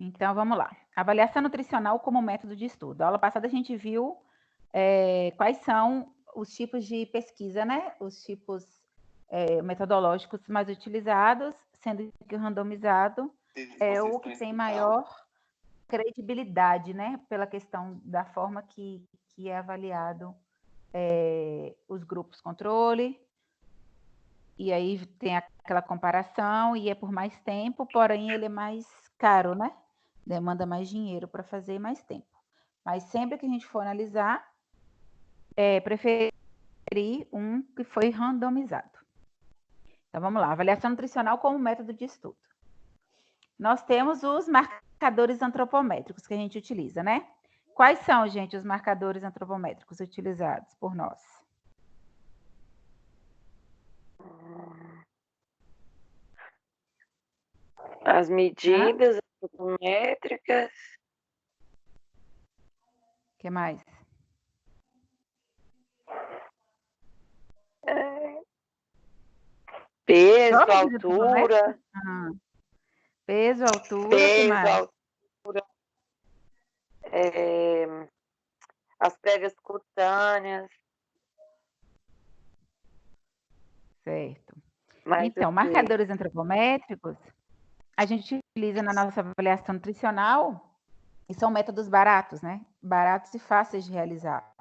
Então, vamos lá. Avaliação nutricional como método de estudo. A aula passada a gente viu quais são os tipos de pesquisa, né? Os tipos metodológicos mais utilizados, sendo que o randomizado é o que tem maior credibilidade, né? Pela questão da forma que é avaliado os grupos controle, e aí tem aquela comparação, e é por mais tempo, porém ele é mais caro, né? Demanda mais dinheiro para fazer mais tempo. Mas sempre que a gente for analisar, preferir um que foi randomizado. Então vamos lá, avaliação nutricional como método de estudo. Nós temos os marcadores antropométricos que a gente utiliza, né? Quais são, gente, os marcadores antropométricos utilizados por nós? As medidas antropométricas. O que mais? Peso, Só medida altura. Peso, altura, o que Peso, mais? altura. As prévias cutâneas. Certo. Mas Então, marcadores antropométricos, a gente utiliza na nossa avaliação nutricional e são métodos baratos, né? Baratos e fáceis de realizar.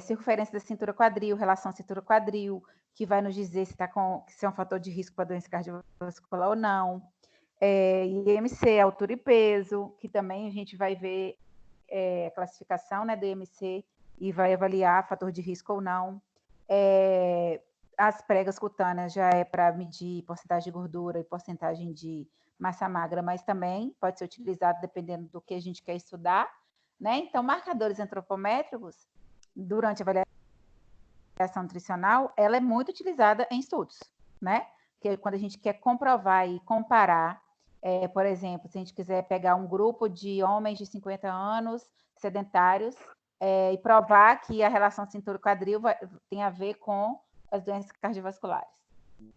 Circunferência da cintura quadril, relação cintura quadril, que vai nos dizer se é um fator de risco para doença cardiovascular ou não. IMC, altura e peso, que também a gente vai ver a classificação, né, do IMC e vai avaliar fator de risco ou não. As pregas cutâneas já é para medir porcentagem de gordura e porcentagem de massa magra, mas também pode ser utilizado dependendo do que a gente quer estudar, né? Então, marcadores antropométricos, durante a avaliação nutricional, ela é muito utilizada em estudos, né? Que quando a gente quer comprovar e comparar, por exemplo, se a gente quiser pegar um grupo de homens de 50 anos sedentários e provar que a relação cintura-quadril tem a ver com as doenças cardiovasculares,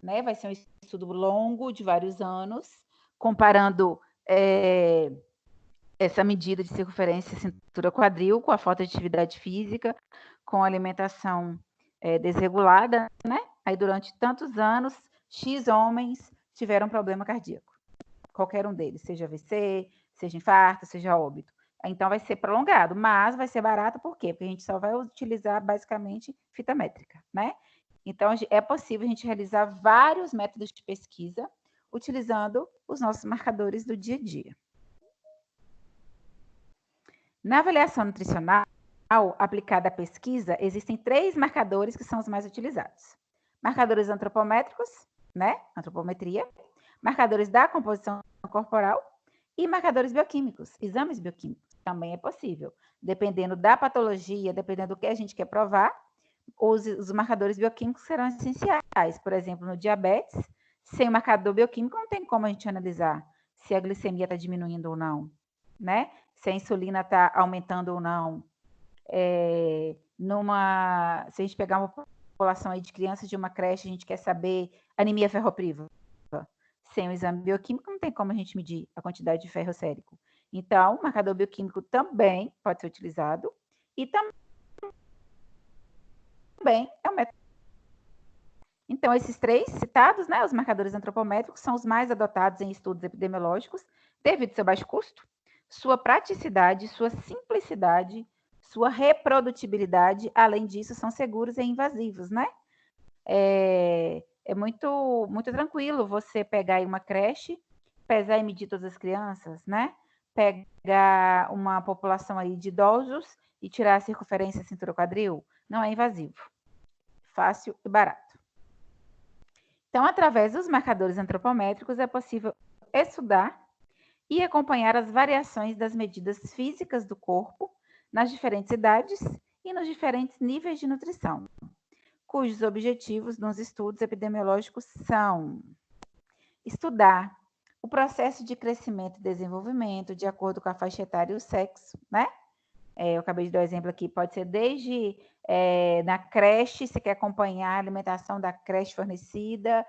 né? Vai ser um estudo longo de vários anos, comparando essa medida de circunferência cintura-quadril com a falta de atividade física, com alimentação desregulada, né? Aí durante tantos anos, X homens tiveram problema cardíaco. Qualquer um deles, seja AVC, seja infarto, seja óbito. Então vai ser prolongado, mas vai ser barato por quê? Porque a gente só vai utilizar basicamente fita métrica, né? Então é possível a gente realizar vários métodos de pesquisa utilizando os nossos marcadores do dia a dia. Na avaliação nutricional aplicada à pesquisa, existem 3 marcadores que são os mais utilizados. Marcadores antropométricos, né? Antropometria. Marcadores da composição corporal e marcadores bioquímicos, exames bioquímicos. Também é possível. Dependendo da patologia, dependendo do que a gente quer provar, os marcadores bioquímicos serão essenciais. Por exemplo, no diabetes, sem o marcador bioquímico, não tem como a gente analisar se a glicemia está diminuindo ou não, né? Se a insulina está aumentando ou não. Se a gente pegar uma população aí de crianças de uma creche, a gente quer saber anemia ferropriva. Sem o exame bioquímico, não tem como a gente medir a quantidade de ferro sérico. Então, o marcador bioquímico também pode ser utilizado e também é um método. Então, esses 3 citados, né, os marcadores antropométricos, são os mais adotados em estudos epidemiológicos, devido ao seu baixo custo, sua praticidade, sua simplicidade, sua reprodutibilidade. Além disso, são seguros e invasivos, né? É muito, muito tranquilo você pegar aí uma creche, pesar e medir todas as crianças, né? Pegar uma população aí de idosos e tirar a circunferência cintura-quadril. Não é invasivo. Fácil e barato. Então, através dos marcadores antropométricos, é possível estudar e acompanhar as variações das medidas físicas do corpo nas diferentes idades e nos diferentes níveis de nutrição, cujos objetivos nos estudos epidemiológicos são estudar o processo de crescimento e desenvolvimento de acordo com a faixa etária e o sexo, né? Eu acabei de dar um exemplo aqui, pode ser desde na creche, você quer acompanhar a alimentação da creche fornecida,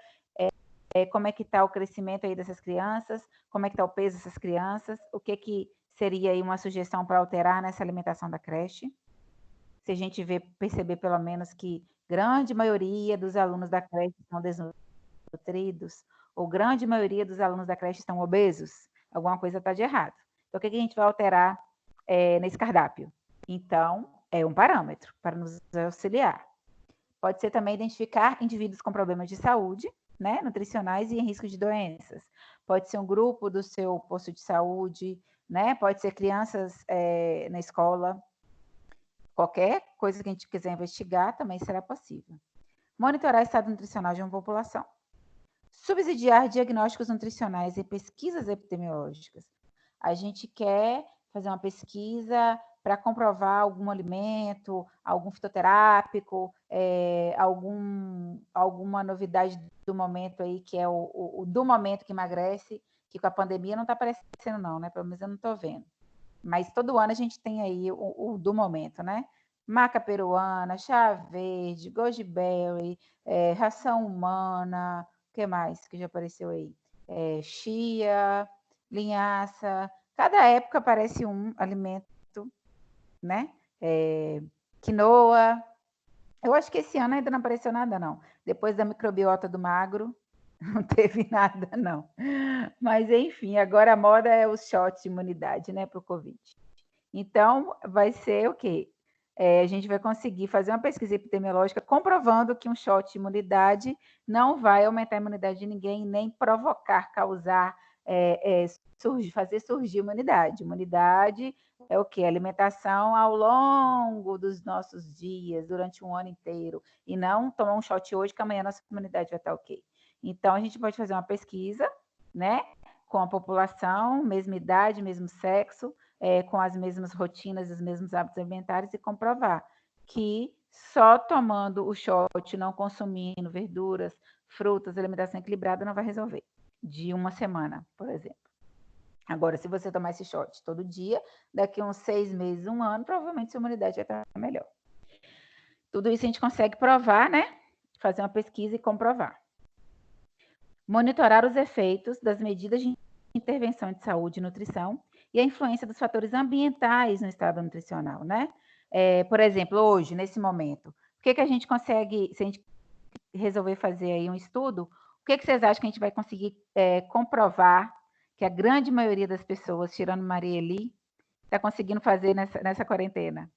como é que está o crescimento aí dessas crianças, como é que está o peso dessas crianças, o que seria aí uma sugestão para alterar nessa alimentação da creche. Se a gente perceber pelo menos que grande maioria dos alunos da creche estão desnutridos, ou grande maioria dos alunos da creche estão obesos, alguma coisa está de errado. Então, o que a gente vai alterar nesse cardápio? Então, é um parâmetro para nos auxiliar. Pode ser também identificar indivíduos com problemas de saúde, né, nutricionais e em risco de doenças. Pode ser um grupo do seu posto de saúde, né? Pode ser crianças na escola. Qualquer coisa que a gente quiser investigar também será possível. Monitorar o estado nutricional de uma população. Subsidiar diagnósticos nutricionais e pesquisas epidemiológicas. A gente quer fazer uma pesquisa para comprovar algum alimento, algum fitoterápico, alguma novidade do momento aí, que é o do momento que emagrece, que com a pandemia não está aparecendo não, né? Pelo menos eu não estou vendo. Mas todo ano a gente tem aí o do momento, né? Maca peruana, chá verde, goji berry, ração humana, o que mais que já apareceu aí? Chia, linhaça. Cada época aparece um alimento, né? Quinoa. Eu acho que esse ano ainda não apareceu nada, não. Depois da microbiota do magro, não teve nada, não. Mas, enfim, agora a moda é os shots de imunidade, né, para o Covid. Então, vai ser o quê? A gente vai conseguir fazer uma pesquisa epidemiológica comprovando que um shot de imunidade não vai aumentar a imunidade de ninguém, nem provocar, causar, fazer surgir imunidade. Imunidade é o quê? Alimentação ao longo dos nossos dias, durante um ano inteiro, e não tomar um shot hoje que amanhã a nossa imunidade vai estar ok. Então, a gente pode fazer uma pesquisa, né, com a população, mesma idade, mesmo sexo, com as mesmas rotinas, os mesmos hábitos alimentares e comprovar que só tomando o shot, não consumindo verduras, frutas, alimentação equilibrada, não vai resolver. De uma semana, por exemplo. Agora, se você tomar esse shot todo dia, daqui a uns 6 meses, 1 ano, provavelmente sua imunidade vai estar melhor. Tudo isso a gente consegue provar, né? Fazer uma pesquisa e comprovar. Monitorar os efeitos das medidas de intervenção de saúde e nutrição e a influência dos fatores ambientais no estado nutricional, né? Por exemplo, hoje, nesse momento, o que a gente consegue, se a gente resolver fazer aí um estudo, o que vocês acham que a gente vai conseguir comprovar que a grande maioria das pessoas, tirando Maria Eli, está conseguindo fazer nessa quarentena?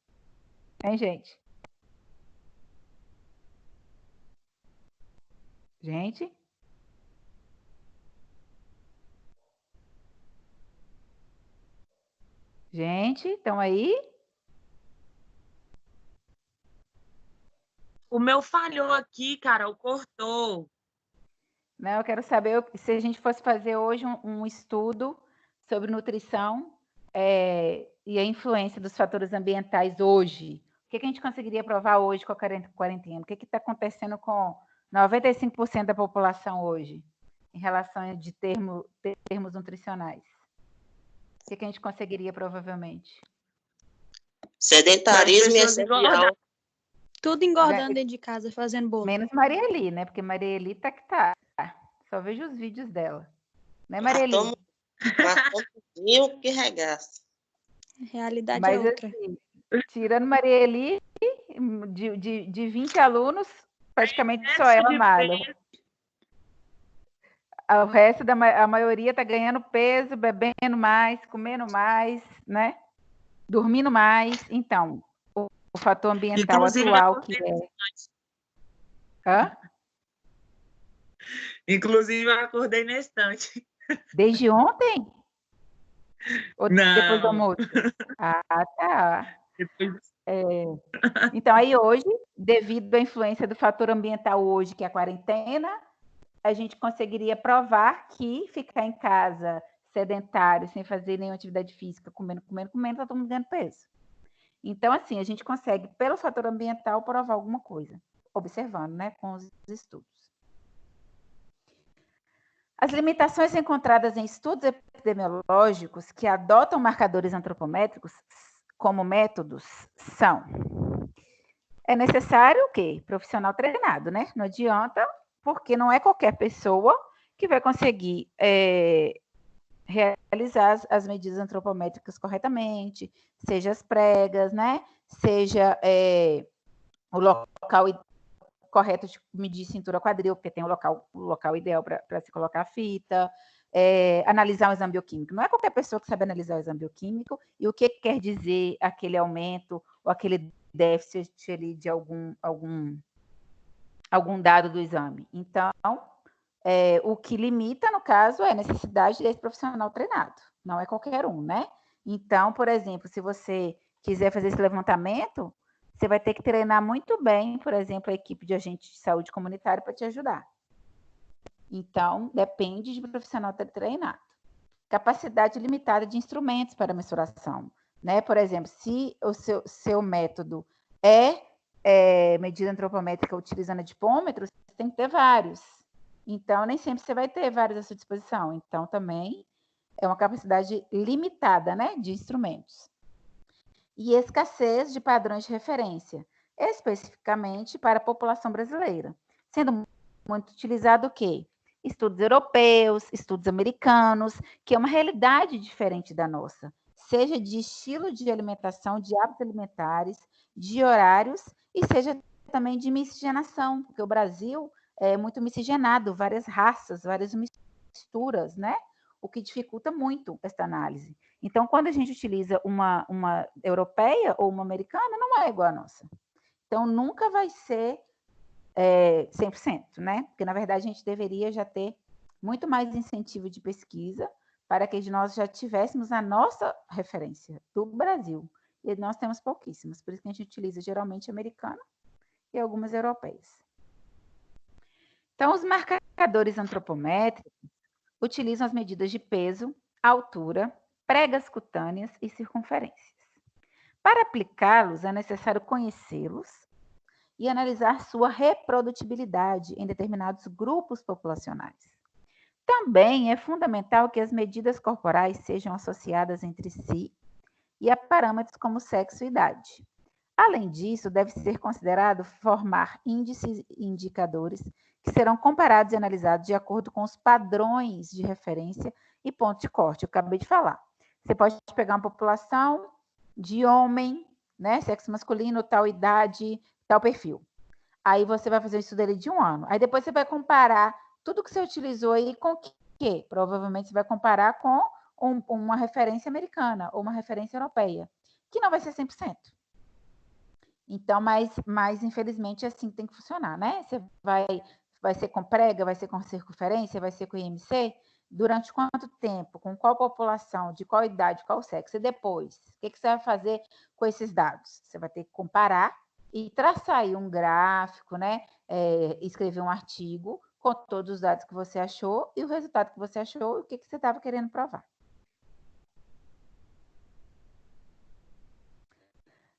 Hein, gente? Gente? Gente, estão aí? O meu falhou aqui, Carol, cortou. Não, eu quero saber se a gente fosse fazer hoje um estudo sobre nutrição e a influência dos fatores ambientais hoje. O que a gente conseguiria provar hoje com a quarentena? O que está acontecendo com 95% da população hoje, em relação de termos nutricionais? O que a gente conseguiria, provavelmente? Sedentarismo e essencial. Tudo engordando dentro de casa, fazendo bolo. Menos Maria Eli, né? Porque Maria Eli tá que tá. Só vejo os vídeos dela. Né, Maria Eli? Mas que regaça. Realidade mas, é outra. Assim, tirando Maria Eli, de 20 alunos, praticamente só ela malha. O resto a maioria está ganhando peso, bebendo mais, comendo mais, né? Dormindo mais. Então, o fator ambiental Inclusive, atual que é... Hã? Inclusive, eu acordei na estante. Desde ontem? Ou Não. depois do almoço? Ah, tá. Então, aí hoje, devido à influência do fator ambiental hoje, que é a quarentena, a gente conseguiria provar que ficar em casa sedentário, sem fazer nenhuma atividade física, comendo, tá todo mundo ganhando peso. Então, assim, a gente consegue, pelo fator ambiental, provar alguma coisa, observando, né, com os estudos. As limitações encontradas em estudos epidemiológicos que adotam marcadores antropométricos como métodos são: é necessário o quê? Profissional treinado, né? Não adianta, porque não é qualquer pessoa que vai conseguir realizar as medidas antropométricas corretamente, seja as pregas, né? Seja o local correto de medir cintura quadril, porque tem o local ideal para se colocar a fita, analisar o exame bioquímico. Não é qualquer pessoa que sabe analisar o exame bioquímico e o que quer dizer aquele aumento ou aquele déficit ali de algum dado do exame. Então, o que limita, no caso, é a necessidade desse profissional treinado. Não é qualquer um, né? Então, por exemplo, se você quiser fazer esse levantamento, você vai ter que treinar muito bem, por exemplo, a equipe de agente de saúde comunitário para te ajudar. Então, depende de profissional treinado. Capacidade limitada de instrumentos para mensuração, né? Por exemplo, se o seu método é medida antropométrica utilizando adipômetros, você tem que ter vários. Então, nem sempre você vai ter vários à sua disposição. Então, também é uma capacidade limitada, né, de instrumentos. E escassez de padrões de referência, especificamente para a população brasileira, sendo muito utilizado o quê? Estudos europeus, estudos americanos, que é uma realidade diferente da nossa, seja de estilo de alimentação, de hábitos alimentares, de horários, e seja também de miscigenação, porque o Brasil é muito miscigenado, várias raças, várias misturas, né? O que dificulta muito essa análise. Então, quando a gente utiliza uma europeia ou uma americana, não é igual à nossa. Então, nunca vai ser 100%, né? Porque, na verdade, a gente deveria já ter muito mais incentivo de pesquisa para que nós já tivéssemos a nossa referência do Brasil. E nós temos pouquíssimas, por isso que a gente utiliza geralmente americana e algumas europeias. Então, os marcadores antropométricos utilizam as medidas de peso, altura, pregas cutâneas e circunferências. Para aplicá-los, é necessário conhecê-los e analisar sua reprodutibilidade em determinados grupos populacionais. Também é fundamental que as medidas corporais sejam associadas entre si e a parâmetros como sexo e idade. Além disso, deve ser considerado formar índices e indicadores que serão comparados e analisados de acordo com os padrões de referência e pontos de corte. Eu acabei de falar. Você pode pegar uma população de homem, né, sexo masculino, tal idade, tal perfil. Aí você vai fazer um estudo ali de 1 ano. Aí depois você vai comparar tudo que você utilizou aí com o quê? Provavelmente você vai comparar com uma referência americana ou uma referência europeia, que não vai ser 100%. Então, mas infelizmente assim tem que funcionar, né? Você vai ser com prega, vai ser com circunferência, vai ser com IMC? Durante quanto tempo? Com qual população? De qual idade? Qual sexo? E depois? O que você vai fazer com esses dados? Você vai ter que comparar e traçar aí um gráfico, né? Escrever um artigo com todos os dados que você achou e o resultado que você achou e o que você estava querendo provar.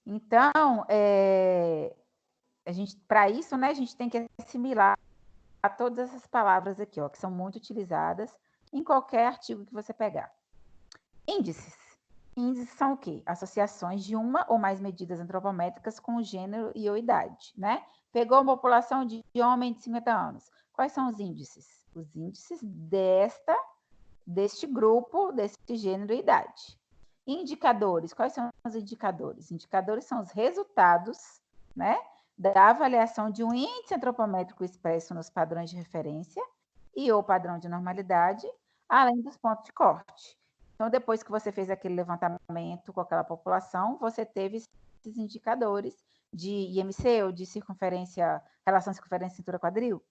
Então, para isso, né, a gente tem que assimilar a todas essas palavras aqui, ó, que são muito utilizadas em qualquer artigo que você pegar. Índices. Índices são o quê? Associações de uma ou mais medidas antropométricas com o gênero e ou idade, né? Pegou uma população de homem de 50 anos. Quais são os índices? Os índices deste grupo, desse gênero e idade. Indicadores. Quais são os indicadores? Indicadores são os resultados, né, da avaliação de um índice antropométrico expresso nos padrões de referência e ou padrão de normalidade, além dos pontos de corte. Então, depois que você fez aquele levantamento com aquela população, você teve esses indicadores de IMC ou de circunferência, relação circunferência-cintura quadril.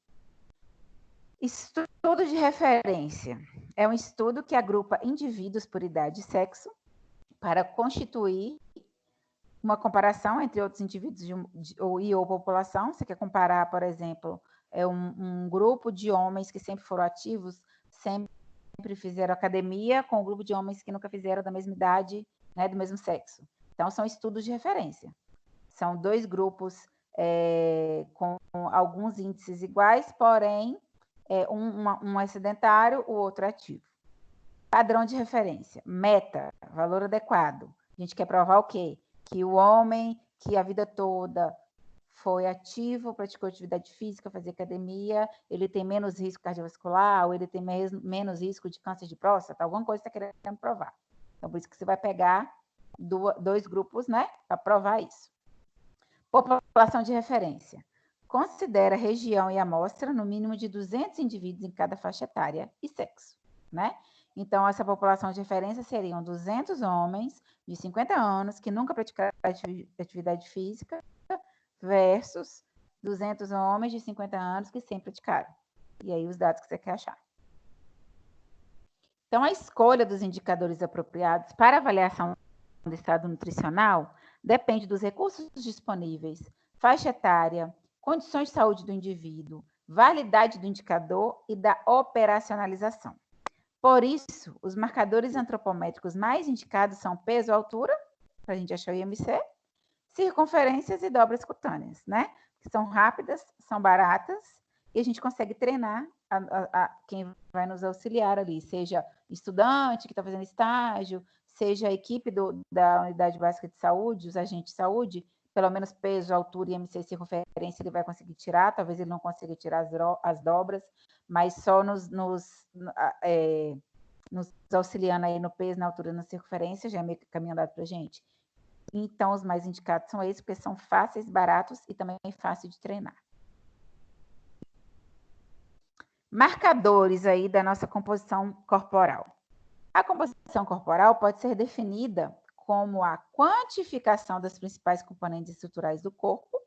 Estudo de referência. É um estudo que agrupa indivíduos por idade e sexo para constituir uma comparação entre outros indivíduos ou população. Você quer comparar, por exemplo, um grupo de homens que sempre foram ativos, sempre fizeram academia, com um grupo de homens que nunca fizeram da mesma idade, né, do mesmo sexo. Então, são estudos de referência. São 2 grupos com alguns índices iguais, porém, um é sedentário, o outro é ativo. Padrão de referência. Meta, valor adequado. A gente quer provar o quê? Que o homem que a vida toda foi ativo, praticou atividade física, fazia academia, ele tem menos risco cardiovascular, ou ele tem menos risco de câncer de próstata, alguma coisa está querendo provar. Então, por isso que você vai pegar dois grupos, né, para provar isso. População de referência. Considera região e amostra no mínimo de 200 indivíduos em cada faixa etária e sexo, né? Então, essa população de referência seriam 200 homens de 50 anos que nunca praticaram atividade física versus 200 homens de 50 anos que sempre praticaram. E aí, os dados que você quer achar. Então, a escolha dos indicadores apropriados para avaliação do estado nutricional depende dos recursos disponíveis, faixa etária, condições de saúde do indivíduo, validade do indicador e da operacionalização. Por isso, os marcadores antropométricos mais indicados são peso, altura, para a gente achar o IMC, circunferências e dobras cutâneas, né? Que são rápidas, são baratas, e a gente consegue treinar quem vai nos auxiliar ali, seja estudante que está fazendo estágio, seja a equipe da Unidade Básica de Saúde, os agentes de saúde, pelo menos peso, altura e IMC circunferência ele vai conseguir tirar, talvez ele não consiga tirar as dobras, mas só nos auxiliando aí no peso, na altura e na circunferência, já é meio que caminho andado para a gente. Então, os mais indicados são esses, porque são fáceis, baratos e também fácil de treinar. Marcadores aí da nossa composição corporal. A composição corporal pode ser definida como a quantificação das principais componentes estruturais do corpo,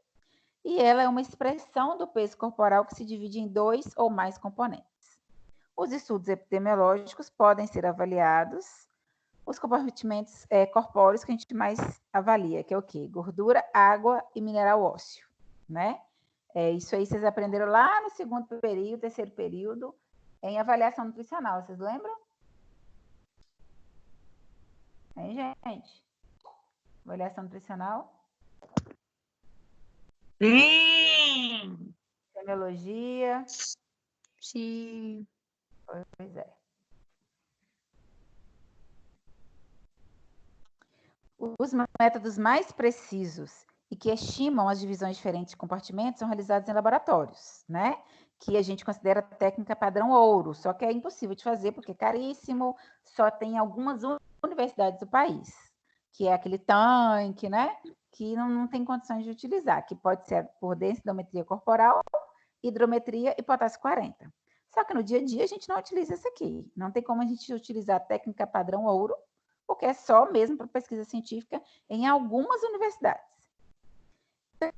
e ela é uma expressão do peso corporal que se divide em 2 ou mais componentes. Os estudos epidemiológicos podem ser avaliados, os compartimentos corpóreos que a gente mais avalia, que é o quê? Gordura, água e mineral ósseo, né? Isso aí vocês aprenderam lá no segundo período, terceiro período, em avaliação nutricional, vocês lembram? Hein, gente? Avaliação nutricional? Sim! Semiologia? Sim. Pois é. Os métodos mais precisos e que estimam as divisões diferentes de compartimentos são realizados em laboratórios, né? Que a gente considera técnica padrão ouro, só que é impossível de fazer porque é caríssimo, só tem algumas universidades do país, que é aquele tanque, né? Que não tem condições de utilizar, que pode ser por densidometria corporal, hidrometria e potássio 40. Só que no dia a dia a gente não utiliza isso aqui. Não tem como a gente utilizar a técnica padrão ouro, porque é só mesmo para pesquisa científica em algumas universidades.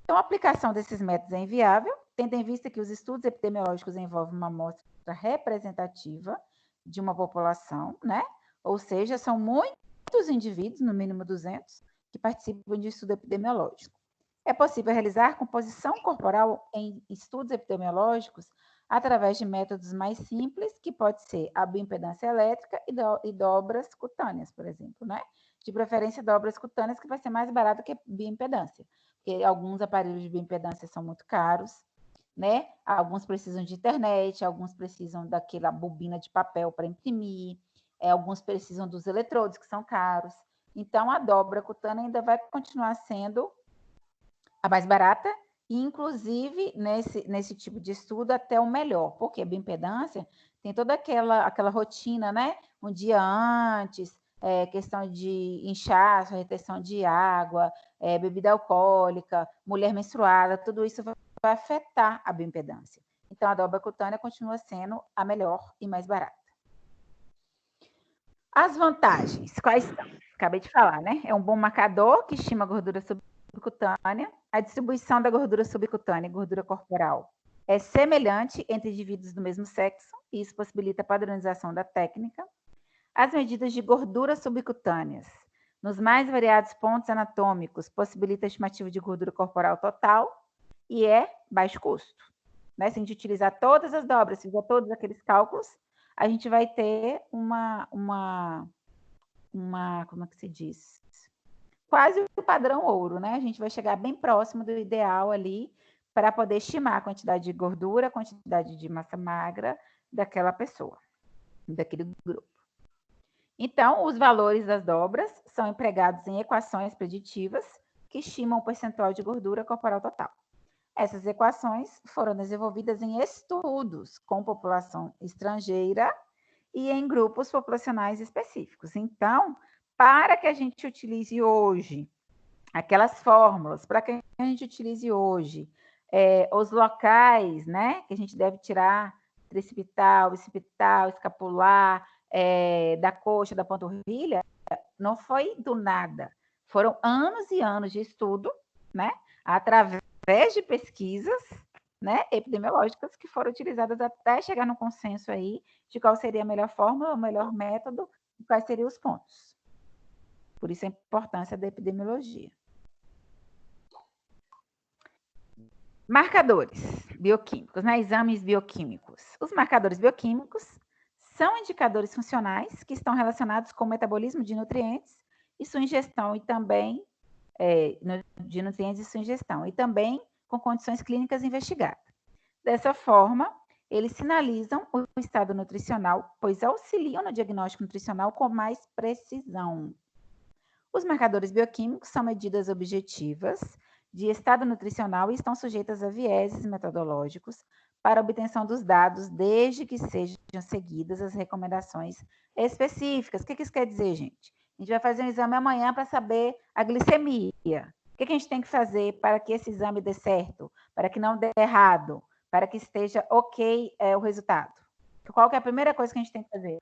Então, a aplicação desses métodos é inviável, tendo em vista que os estudos epidemiológicos envolvem uma amostra representativa de uma população, né? Ou seja, são muitos indivíduos, no mínimo 200, que participam de estudo epidemiológico. É possível realizar composição corporal em estudos epidemiológicos através de métodos mais simples, que pode ser a bioimpedância elétrica e dobras cutâneas, por exemplo, né? De preferência, dobras cutâneas, que vai ser mais barato que bioimpedância, porque alguns aparelhos de bioimpedância são muito caros, né? Alguns precisam de internet, alguns precisam daquela bobina de papel para imprimir, alguns precisam dos eletrodos, que são caros. Então, a dobra cutânea ainda vai continuar sendo a mais barata, e inclusive nesse tipo de estudo até o melhor, porque a bioimpedância tem toda aquela rotina, né? Um dia antes, questão de inchaço, retenção de água, bebida alcoólica, mulher menstruada, tudo isso vai afetar a bioimpedância. Então, a dobra cutânea continua sendo a melhor e mais barata. As vantagens, quais são? Acabei de falar, né? É um bom marcador que estima a gordura subcutânea. A distribuição da gordura subcutânea e gordura corporal é semelhante entre indivíduos do mesmo sexo, e isso possibilita a padronização da técnica. As medidas de gordura subcutâneas nos mais variados pontos anatômicos possibilita a estimativa de gordura corporal total e é baixo custo, né? Se a gente utilizar todas as dobras, fizer todos aqueles cálculos, a gente vai ter uma como é que se diz? Quase o padrão ouro, né? A gente vai chegar bem próximo do ideal ali para poder estimar a quantidade de gordura, a quantidade de massa magra daquela pessoa, daquele grupo. Então, os valores das dobras são empregados em equações preditivas que estimam o percentual de gordura corporal total. Essas equações foram desenvolvidas em estudos com população estrangeira e em grupos populacionais específicos. Então, para que a gente utilize hoje aquelas fórmulas, para que a gente utilize hoje os locais, né, que a gente deve tirar tricipital, bicipital, escapular, da coxa, da panturrilha, não foi do nada. Foram anos e anos de estudo, né, através de pesquisas, né, epidemiológicas que foram utilizadas até chegar no consenso aí de qual seria a melhor fórmula, o melhor método e quais seriam os pontos. Por isso a importância da epidemiologia. Marcadores bioquímicos, né? Exames bioquímicos. Os marcadores bioquímicos são indicadores funcionais que estão relacionados com o metabolismo de nutrientes e sua ingestão, e também de nutrientes e sua ingestão, e também com condições clínicas investigadas. Dessa forma, eles sinalizam o estado nutricional, pois auxiliam no diagnóstico nutricional com mais precisão. Os marcadores bioquímicos são medidas objetivas de estado nutricional e estão sujeitas a vieses metodológicos para obtenção dos dados, desde que sejam seguidas as recomendações específicas. O que isso quer dizer, gente? A gente vai fazer um exame amanhã para saber a glicemia. O que a gente tem que fazer para que esse exame dê certo, para que não dê errado, para que esteja ok o resultado? Qual que é a primeira coisa que a gente tem que fazer?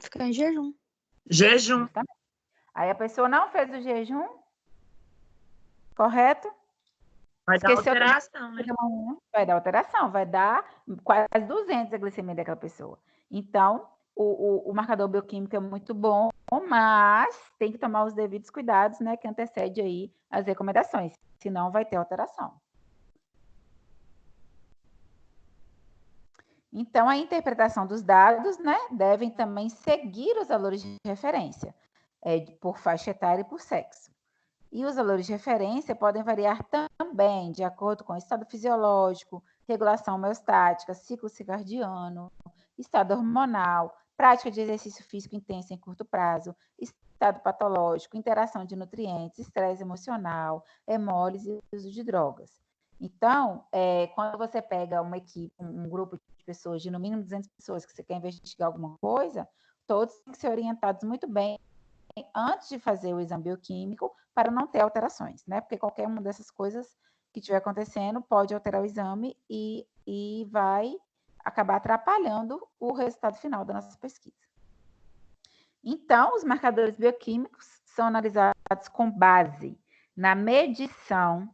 Ficar em jejum. Jejum. Justamente. Aí a pessoa não fez o jejum, correto? Vai dar alteração, né? Vai dar alteração, vai dar quase 200 a glicemia daquela pessoa. Então, o marcador bioquímico é muito bom, mas tem que tomar os devidos cuidados, né, que antecede aí as recomendações, senão vai ter alteração. Então, a interpretação dos dados, né, devem também seguir os valores de referência, por faixa etária e por sexo. E os valores de referência podem variar também de acordo com o estado fisiológico, regulação homeostática, ciclo circadiano, estado hormonal, prática de exercício físico intenso em curto prazo, estado patológico, interação de nutrientes, estresse emocional, hemólise e uso de drogas. Então, quando você pega uma equipe, um grupo de pessoas, de no mínimo 200 pessoas, que você quer investigar alguma coisa, todos têm que ser orientados muito bem antes de fazer o exame bioquímico para não ter alterações, né? Porque qualquer uma dessas coisas que estiver acontecendo pode alterar o exame e vai acabar atrapalhando o resultado final da nossa pesquisa. Então, os marcadores bioquímicos são analisados com base na medição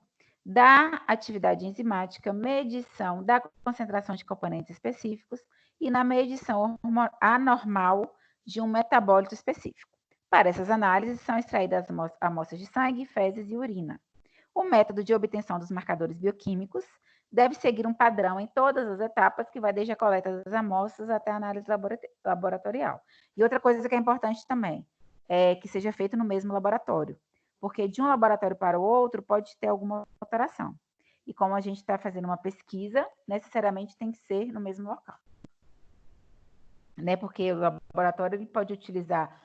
da atividade enzimática, medição da concentração de componentes específicos e na medição anormal de um metabólito específico. Para essas análises, são extraídas amostras de sangue, fezes e urina. O método de obtenção dos marcadores bioquímicos deve seguir um padrão em todas as etapas, que vai desde a coleta das amostras até a análise laboratorial. E outra coisa que é importante também, é que seja feito no mesmo laboratório, porque de um laboratório para o outro pode ter alguma alteração. E como a gente está fazendo uma pesquisa, necessariamente tem que ser no mesmo local. Né? Porque o laboratório ele pode utilizar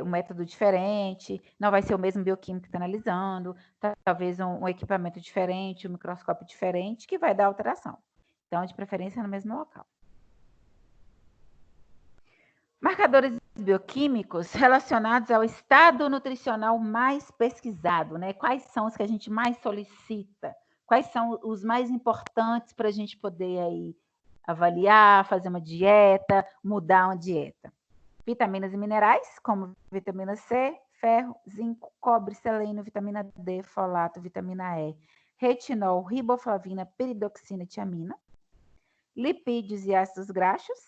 um método diferente, não vai ser o mesmo bioquímico que está analisando, talvez um equipamento diferente, um microscópio diferente, que vai dar alteração. Então, de preferência, no mesmo local. Marcadores bioquímicos relacionados ao estado nutricional mais pesquisado, né? Quais são os que a gente mais solicita? Quais são os mais importantes para a gente poder aí avaliar, fazer uma dieta, mudar uma dieta? Vitaminas e minerais, como vitamina C, ferro, zinco, cobre, selênio, vitamina D, folato, vitamina E, retinol, riboflavina, peridoxina e tiamina. Lipídios e ácidos graxos,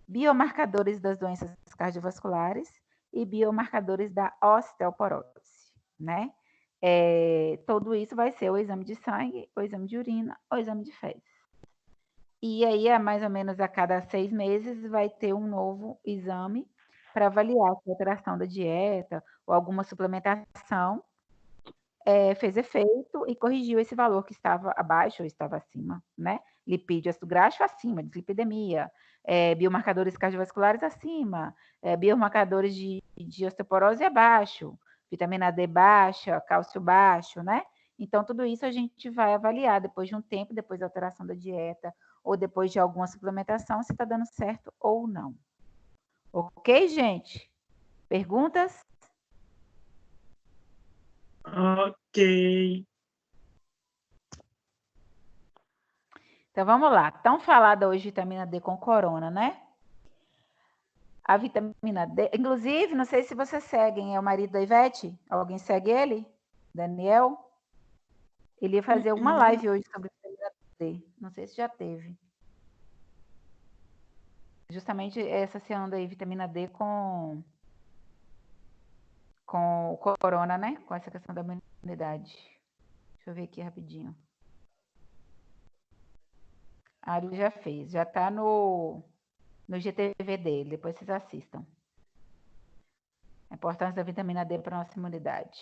biomarcadores das doenças cardiovasculares e biomarcadores da osteoporose, né? Tudo isso vai ser o exame de sangue, o exame de urina, o exame de fezes. E aí, mais ou menos a cada 6 meses, vai ter um novo exame para avaliar se a alteração da dieta ou alguma suplementação fez efeito e corrigiu esse valor que estava abaixo ou estava acima, né? Lipídio, ácido graxo acima, dislipidemia, biomarcadores cardiovasculares acima, biomarcadores de osteoporose abaixo, vitamina D baixa, cálcio baixo, né? Então, tudo isso a gente vai avaliar depois de um tempo, depois da alteração da dieta, ou depois de alguma suplementação, se está dando certo ou não. Ok, gente? Perguntas? Ok. Então, vamos lá. Tão falada hoje vitamina D com corona, né? A vitamina D, inclusive, não sei se vocês seguem, é o marido da Ivete? Alguém segue ele? Daniel? Ele ia fazer uma live hoje sobre vitamina D. Não sei se já teve. Justamente essa semana aí, vitamina D com o corona, né? Com essa questão da imunidade. Deixa eu ver aqui rapidinho. Ah, ele já fez. Já tá no GTV dele. Depois vocês assistam. A importância da vitamina D para a nossa imunidade.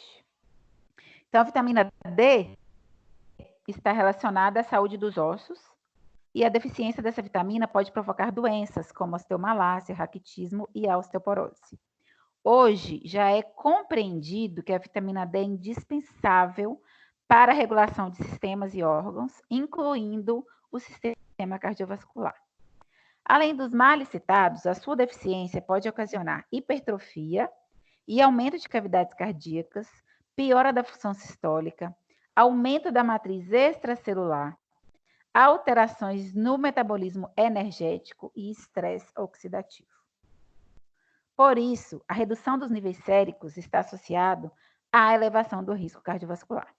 Então, a vitamina D está relacionada à saúde dos ossos e a deficiência dessa vitamina pode provocar doenças como osteomalácia, raquitismo e a osteoporose. Hoje, já é compreendido que a vitamina D é indispensável para a regulação de sistemas e órgãos, incluindo o sistema cardiovascular. Além dos males citados, a sua deficiência pode ocasionar hipertrofia e aumento de cavidades cardíacas, piora da função sistólica, aumento da matriz extracelular, alterações no metabolismo energético e estresse oxidativo. Por isso, a redução dos níveis séricos está associado à elevação do risco cardiovascular.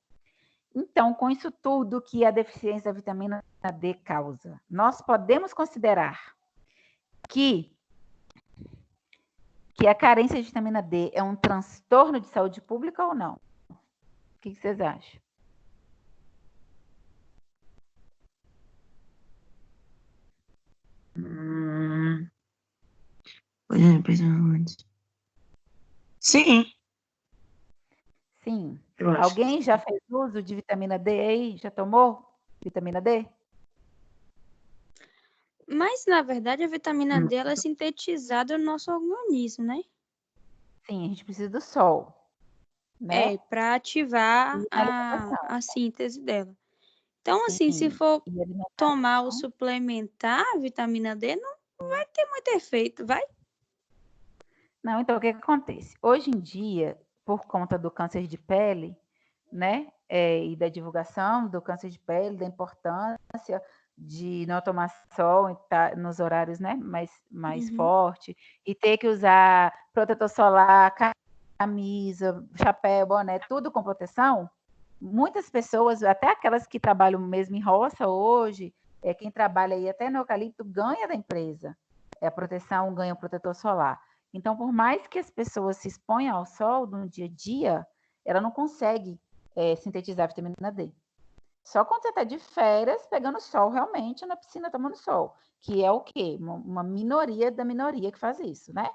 Então, com isso tudo que a deficiência da vitamina D causa, nós podemos considerar que a carência de vitamina D é um transtorno de saúde pública ou não? O que vocês acham? Sim, Sim. eu acho. Alguém já fez uso de vitamina D aí? Já tomou vitamina D? Mas, na verdade, a vitamina D ela é sintetizada no nosso organismo, né? Sim, a gente precisa do sol, né? Para ativar E alimentação. a síntese dela. Então, assim, se Sim. for E alimentação. tomar ou suplementar a vitamina D, não vai ter muito efeito, vai? Não, então o que acontece? Hoje em dia, por conta do câncer de pele, né? E da divulgação do câncer de pele, da importância de não tomar sol nos horários, né, mais forte, e ter que usar protetor solar, camisa, chapéu, boné, tudo com proteção, muitas pessoas, até aquelas que trabalham mesmo em roça hoje, quem trabalha aí até no eucalipto ganha da empresa. A proteção ganha o protetor solar. Então, por mais que as pessoas se exponham ao sol no dia a dia, ela não consegue sintetizar a vitamina D. Só quando você está de férias, pegando sol realmente na piscina, tomando sol. Que é o quê? Uma minoria da minoria que faz isso, né?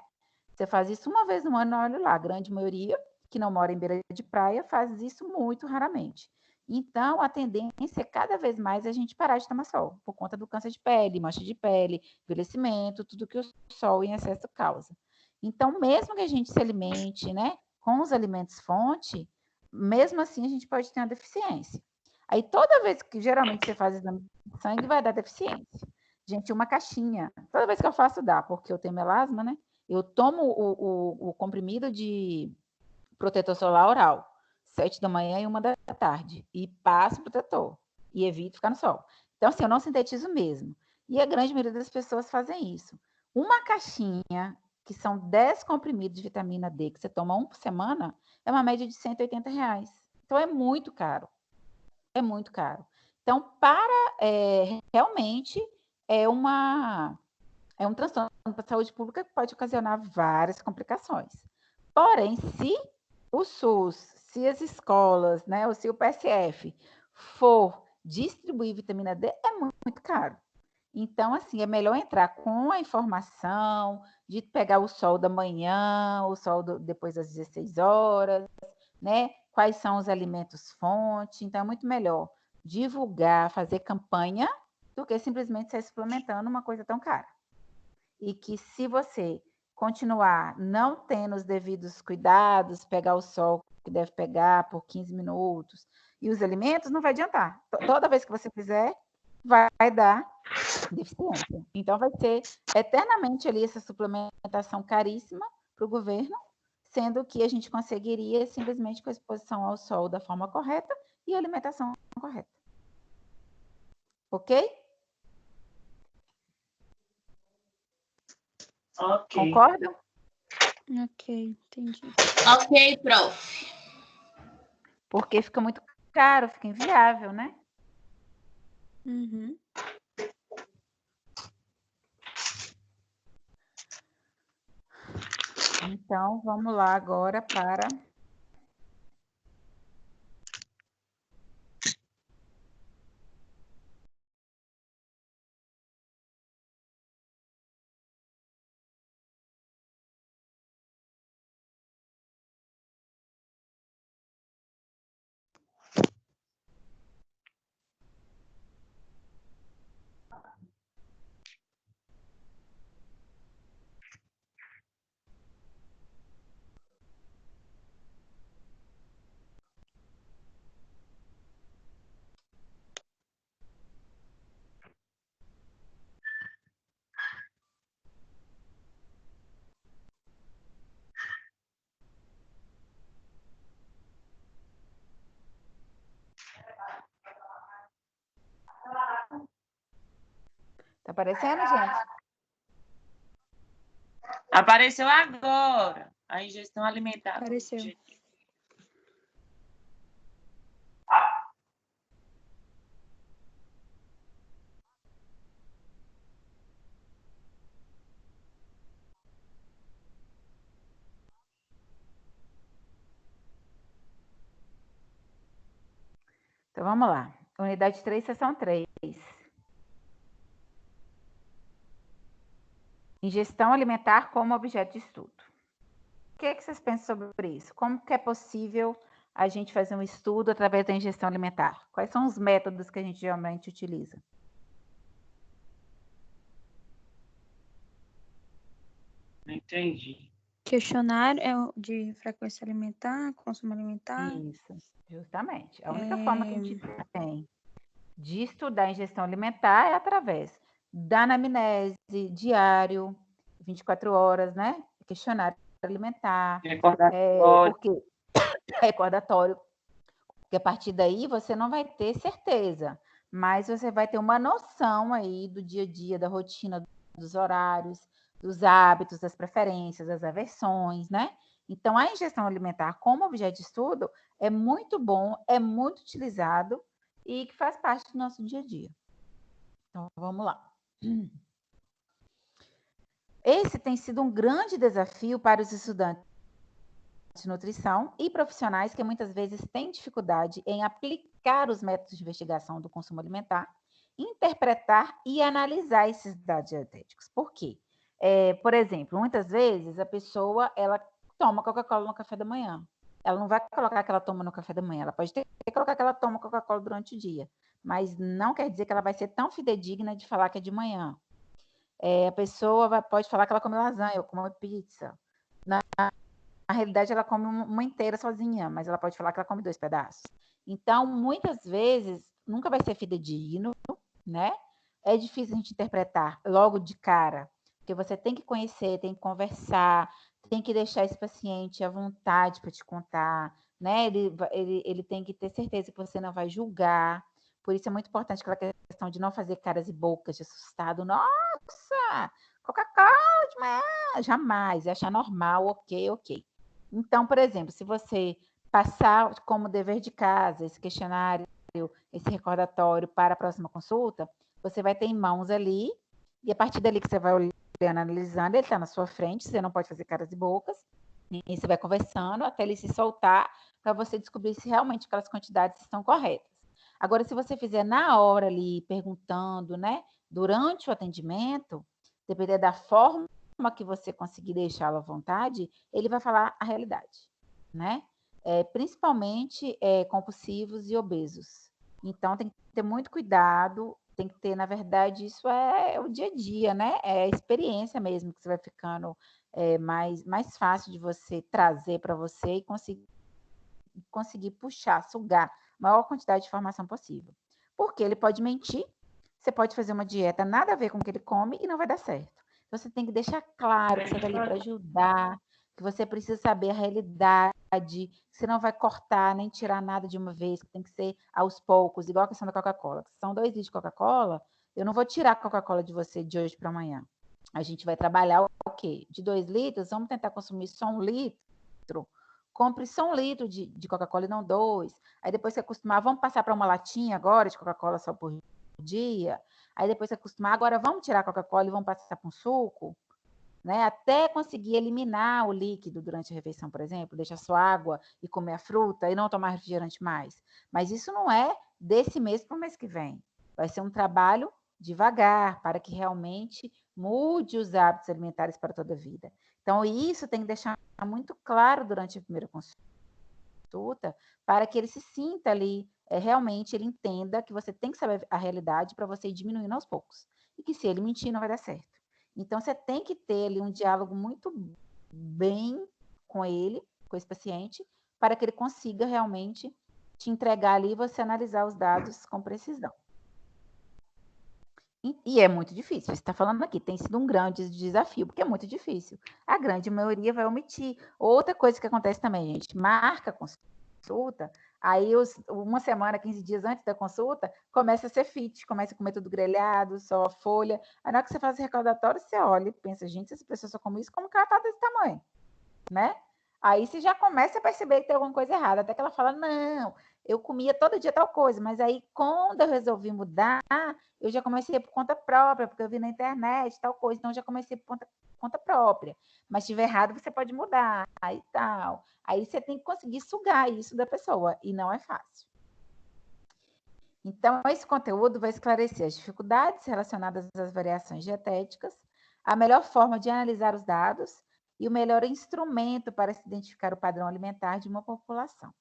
Você faz isso uma vez no ano, olha lá. A grande maioria que não mora em beira de praia faz isso muito raramente. Então, a tendência é cada vez mais a gente parar de tomar sol, por conta do câncer de pele, mancha de pele, envelhecimento, tudo que o sol em excesso causa. Então, mesmo que a gente se alimente, né, com os alimentos fonte, mesmo assim a gente pode ter uma deficiência. Aí, toda vez que geralmente você faz exame de sangue, vai dar deficiência. Gente, uma caixinha. Toda vez que eu faço, dá, porque eu tenho melasma, né? Eu tomo o comprimido de protetor solar oral, 7 da manhã e 1 da tarde, e passo protetor, e evito ficar no sol. Então, assim, eu não sintetizo mesmo. E a grande maioria das pessoas fazem isso. Uma caixinha, que são 10 comprimidos de vitamina D, que você toma um por semana, é uma média de R$180. Então, é muito caro. É muito caro. Então, realmente, é um transtorno para a saúde pública que pode ocasionar várias complicações. Porém, se o SUS, se as escolas, né, ou se o PSF for distribuir vitamina D, é muito caro. Então, assim, é melhor entrar com a informação de pegar o sol da manhã, o sol depois das 16 horas, né? Quais são os alimentos fonte. Então, é muito melhor divulgar, fazer campanha, do que simplesmente sair suplementando uma coisa tão cara. E que se você continuar não tendo os devidos cuidados, pegar o sol que deve pegar por 15 minutos, e os alimentos, não vai adiantar. Toda vez que você fizer, vai dar deficiência. Então, vai ser eternamente ali essa suplementação caríssima para o governo, sendo que a gente conseguiria simplesmente com a exposição ao sol da forma correta e a alimentação correta. Ok? Ok. Concordam? Ok, entendi. Ok, prof. Porque fica muito caro, fica inviável, né? Uhum. Então, vamos lá agora para... Tá aparecendo, gente? Apareceu agora. A ingestão alimentar. Apareceu. Então, vamos lá. Unidade 3, seção 3. Ingestão alimentar como objeto de estudo. O que é que vocês pensam sobre isso? Como que é possível a gente fazer um estudo através da ingestão alimentar? Quais são os métodos que a gente geralmente utiliza? Não entendi. Questionário é o de frequência alimentar, consumo alimentar. Isso, justamente. A única forma que a gente tem de estudar a ingestão alimentar é através da anamnese diário, 24 horas, né? Questionário alimentar. Recordatório. Porque recordatório, porque a partir daí você não vai ter certeza, mas você vai ter uma noção aí do dia a dia, da rotina, dos horários, dos hábitos, das preferências, das aversões, né? Então, a ingestão alimentar como objeto de estudo é muito bom, é muito utilizado e que faz parte do nosso dia a dia. Então, vamos lá. Esse tem sido um grande desafio para os estudantes de nutrição e profissionais que muitas vezes têm dificuldade em aplicar os métodos de investigação do consumo alimentar, interpretar e analisar esses dados dietéticos. Por quê? Por exemplo, muitas vezes a pessoa ela toma Coca-Cola no café da manhã. Ela não vai colocar que ela toma no café da manhã, ela pode ter que colocar que ela toma Coca-Cola durante o dia, mas não quer dizer que ela vai ser tão fidedigna de falar que é de manhã. A pessoa pode falar que ela come lasanha ou come pizza. Na realidade, ela come uma inteira sozinha, mas ela pode falar que ela come 2 pedaços. Então, muitas vezes, nunca vai ser fidedigno, né? É difícil a gente interpretar logo de cara, porque você tem que conhecer, tem que conversar, tem que deixar esse paciente à vontade para te contar, né? Ele tem que ter certeza que você não vai julgar. Por isso é muito importante aquela questão de não fazer caras e bocas de assustado. Nossa, Coca-Cola de manhã, jamais. É achar normal, ok. Então, por exemplo, se você passar como dever de casa esse questionário, esse recordatório para a próxima consulta, você vai ter em mãos ali, e a partir dali que você vai olhando, analisando, ele está na sua frente, você não pode fazer caras e bocas, e você vai conversando até ele se soltar, para você descobrir se realmente aquelas quantidades estão corretas. Agora, se você fizer na hora ali, perguntando, né, durante o atendimento, depender da forma que você conseguir deixá-lo à vontade, ele vai falar a realidade, né? Principalmente compulsivos e obesos. Então, tem que ter muito cuidado, tem que ter, na verdade, isso é o dia a dia, né? É a experiência mesmo que você vai ficando mais fácil de você trazer para você e conseguir conseguir puxar, sugar a maior quantidade de informação possível. Porque ele pode mentir, você pode fazer uma dieta nada a ver com o que ele come e não vai dar certo. Então, você tem que deixar claro que você está ali para ajudar, que você precisa saber a realidade, que você não vai cortar nem tirar nada de uma vez, que tem que ser aos poucos, igual a questão da Coca-Cola. São 2 litros de Coca-Cola, eu não vou tirar a Coca-Cola de você de hoje para amanhã. A gente vai trabalhar o quê? De 2 litros, vamos tentar consumir só 1 litro. Compre só 1 litro de Coca-Cola e não 2. Aí depois você acostumar, vamos passar para uma latinha agora de Coca-Cola só por dia. Aí depois você acostumar, agora vamos tirar a Coca-Cola e vamos passar para um suco, né? Até conseguir eliminar o líquido durante a refeição, por exemplo, deixar só água e comer a fruta e não tomar refrigerante mais. Mas isso não é desse mês para o mês que vem. Vai ser um trabalho devagar para que realmente mude os hábitos alimentares para toda a vida. Então, isso tem que deixar muito claro durante a primeira consulta, para que ele se sinta ali, realmente ele entenda que você tem que saber a realidade para você ir diminuindo aos poucos. E que se ele mentir, não vai dar certo. Então, você tem que ter ali um diálogo muito bem com ele, com esse paciente, para que ele consiga realmente te entregar ali e você analisar os dados com precisão. E é muito difícil. Você está falando aqui, tem sido um grande desafio, porque é muito difícil. A grande maioria vai omitir. Outra coisa que acontece também, gente, marca a consulta, aí uma semana, 15 dias antes da consulta, começa a ser fit, começa a comer tudo grelhado, só folha. Aí na hora que você faz o recordatório, você olha e pensa, gente, essa pessoa só come isso, como que ela tá desse tamanho? Né? Aí você já começa a perceber que tem alguma coisa errada, até que ela fala, não, eu comia todo dia tal coisa, mas aí quando eu resolvi mudar, eu já comecei por conta própria, porque eu vi na internet tal coisa, então eu já comecei por conta própria. Mas se estiver errado, você pode mudar e tal. Aí você tem que conseguir sugar isso da pessoa, e não é fácil. Então, esse conteúdo vai esclarecer as dificuldades relacionadas às variações dietéticas, a melhor forma de analisar os dados e o melhor instrumento para se identificar o padrão alimentar de uma população.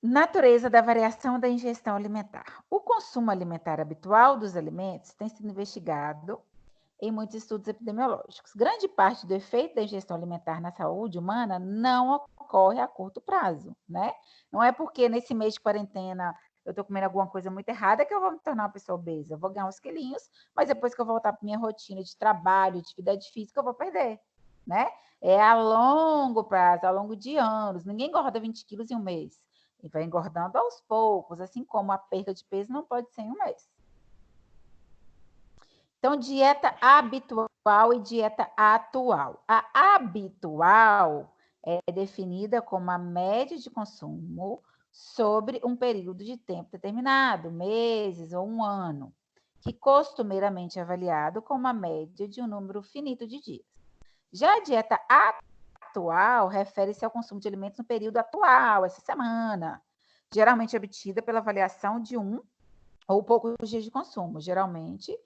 Natureza da variação da ingestão alimentar. O consumo alimentar habitual dos alimentos tem sido investigado em muitos estudos epidemiológicos. Grande parte do efeito da ingestão alimentar na saúde humana não ocorre a curto prazo, né? Não é porque nesse mês de quarentena eu estou comendo alguma coisa muito errada que eu vou me tornar uma pessoa obesa. Eu vou ganhar uns quilinhos, mas depois que eu voltar para minha rotina de trabalho, de atividade física, eu vou perder, né? É a longo prazo, ao longo de anos. Ninguém engorda 20 quilos em um mês. E vai engordando aos poucos, assim como a perda de peso não pode ser em um mês. Então, dieta habitual e dieta atual. A habitual é definida como a média de consumo sobre um período de tempo determinado, meses ou um ano, que costumeiramente é avaliado como a média de um número finito de dias. Já a dieta atual refere-se ao consumo de alimentos no período atual, essa semana, geralmente obtida pela avaliação de um ou poucos dias de consumo. Geralmente,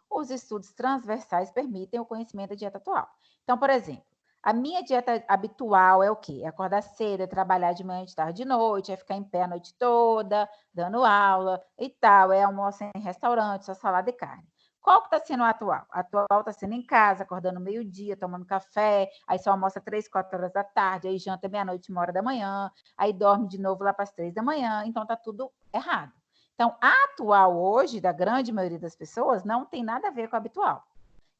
os estudos transversais permitem o conhecimento da dieta atual. Então, por exemplo, a minha dieta habitual é o quê? É acordar cedo, é trabalhar de manhã, de tarde, de noite, é ficar em pé a noite toda, dando aula e tal, é almoço em restaurante, só salada e carne. Qual que está sendo o atual? A atual está sendo em casa, acordando meio-dia, tomando café, aí só almoça 3, 4 horas da tarde, aí janta meia-noite, 1 hora da manhã, aí dorme de novo lá para as 3 da manhã, então está tudo errado. Então, a atual hoje, da grande maioria das pessoas, não tem nada a ver com a habitual.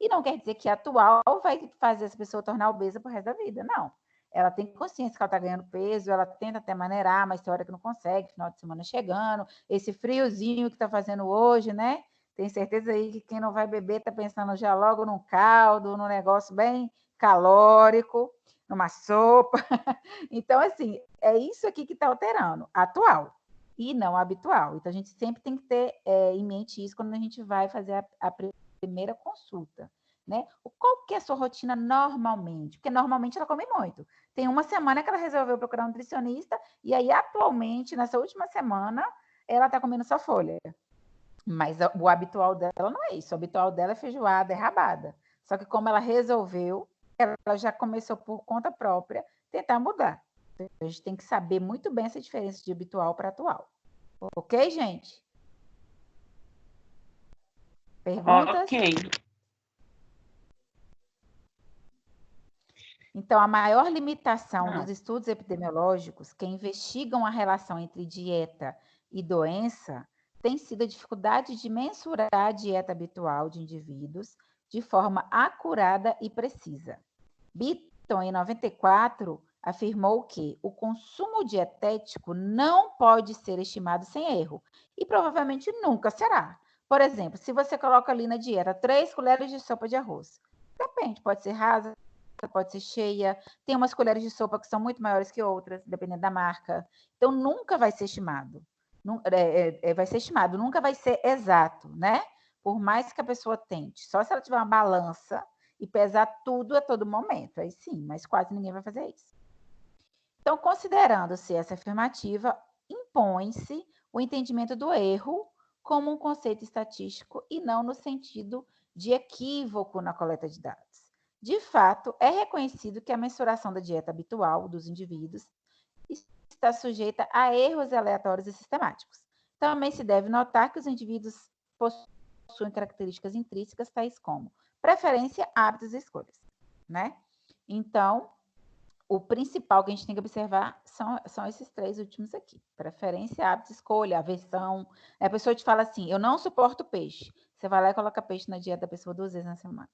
E não quer dizer que a atual vai fazer essa pessoa tornar obesa pro resto da vida, não. Ela tem consciência que ela está ganhando peso, ela tenta até maneirar, mas tem hora que não consegue, final de semana chegando, esse friozinho que está fazendo hoje, né? Tenho certeza aí que quem não vai beber está pensando já logo num caldo, num negócio bem calórico, numa sopa. Então, assim, é isso aqui que está alterando, atual e não habitual. Então, a gente sempre tem que ter em mente isso quando a gente vai fazer a primeira consulta, né? Qual que é a sua rotina normalmente? Porque normalmente ela come muito. Tem uma semana que ela resolveu procurar um nutricionista e aí, atualmente, nessa última semana, ela está comendo só folha. Mas o habitual dela não é isso. O habitual dela é feijoada, é rabada. Só que como ela resolveu, ela já começou por conta própria tentar mudar. Então, a gente tem que saber muito bem essa diferença de habitual para atual. Ok, gente? Perguntas? Ok. Então, a maior limitação Não. dos estudos epidemiológicos que investigam a relação entre dieta e doença tem sido a dificuldade de mensurar a dieta habitual de indivíduos de forma acurada e precisa. Beaton, em 94, afirmou que o consumo dietético não pode ser estimado sem erro e provavelmente nunca será. Por exemplo, se você coloca ali na dieta 3 colheres de sopa de arroz, depende, pode ser rasa, pode ser cheia, tem umas colheres de sopa que são muito maiores que outras, dependendo da marca. Então, nunca vai ser estimado. Vai ser estimado, nunca vai ser exato, né? Por mais que a pessoa tente. Só se ela tiver uma balança e pesar tudo a todo momento. Aí sim, mas quase ninguém vai fazer isso. Então, considerando-se essa afirmativa, impõe-se o entendimento do erro como um conceito estatístico e não no sentido de equívoco na coleta de dados. De fato, é reconhecido que a mensuração da dieta habitual dos indivíduos está sujeita a erros aleatórios e sistemáticos. Também se deve notar que os indivíduos possuem características intrínsecas, tais como preferência, hábitos e escolhas, né? Então, o principal que a gente tem que observar são esses 3 últimos aqui. Preferência, hábito, escolha, aversão. A pessoa te fala assim, eu não suporto peixe. Você vai lá e coloca peixe na dieta da pessoa 2 vezes na semana.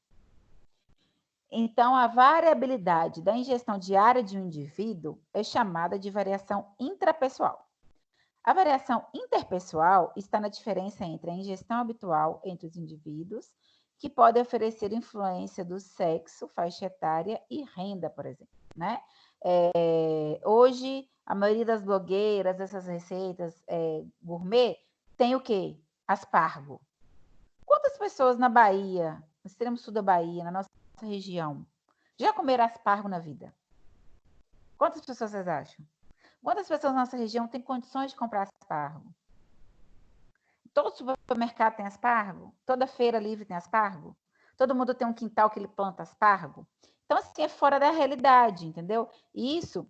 Então, a variabilidade da ingestão diária de um indivíduo é chamada de variação intrapessoal. A variação interpessoal está na diferença entre a ingestão habitual entre os indivíduos, que pode oferecer influência do sexo, faixa etária e renda, por exemplo, né? Hoje, a maioria das blogueiras, dessas receitas gourmet, tem o quê? Aspargo. Quantas pessoas na Bahia, no extremo sul da Bahia, na nossa região, já comeram aspargo na vida? Quantas pessoas vocês acham? Quantas pessoas na nossa região têm condições de comprar aspargo? Todo supermercado tem aspargo? Toda feira livre tem aspargo? Todo mundo tem um quintal que ele planta aspargo? Então, assim, é fora da realidade, entendeu? E isso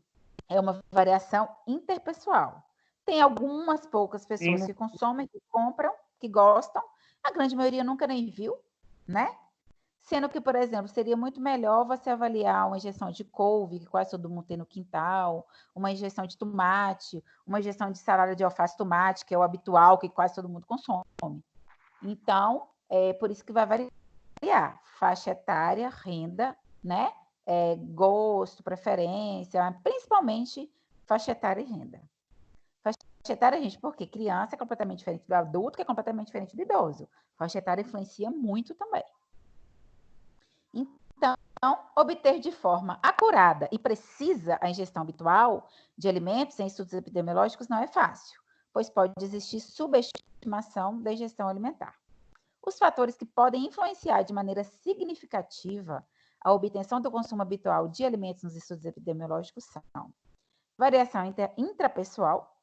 é uma variação interpessoal. Tem algumas poucas pessoas que consomem, que compram, que gostam. A grande maioria nunca nem viu, né? Sendo que, por exemplo, seria muito melhor você avaliar uma injeção de couve, que quase todo mundo tem no quintal, uma injeção de tomate, uma injeção de salada de alface tomate, que é o habitual, que quase todo mundo consome. Então, é por isso que vai variar. Faixa etária, renda, né? Gosto, preferência, principalmente faixa etária e renda. Faixa etária, gente, porque criança é completamente diferente do adulto, que é completamente diferente do idoso. Faixa etária influencia muito também. Então, obter de forma acurada e precisa a ingestão habitual de alimentos em estudos epidemiológicos não é fácil, pois pode existir subestimação da ingestão alimentar. Os fatores que podem influenciar de maneira significativa a obtenção do consumo habitual de alimentos nos estudos epidemiológicos são variação intrapessoal,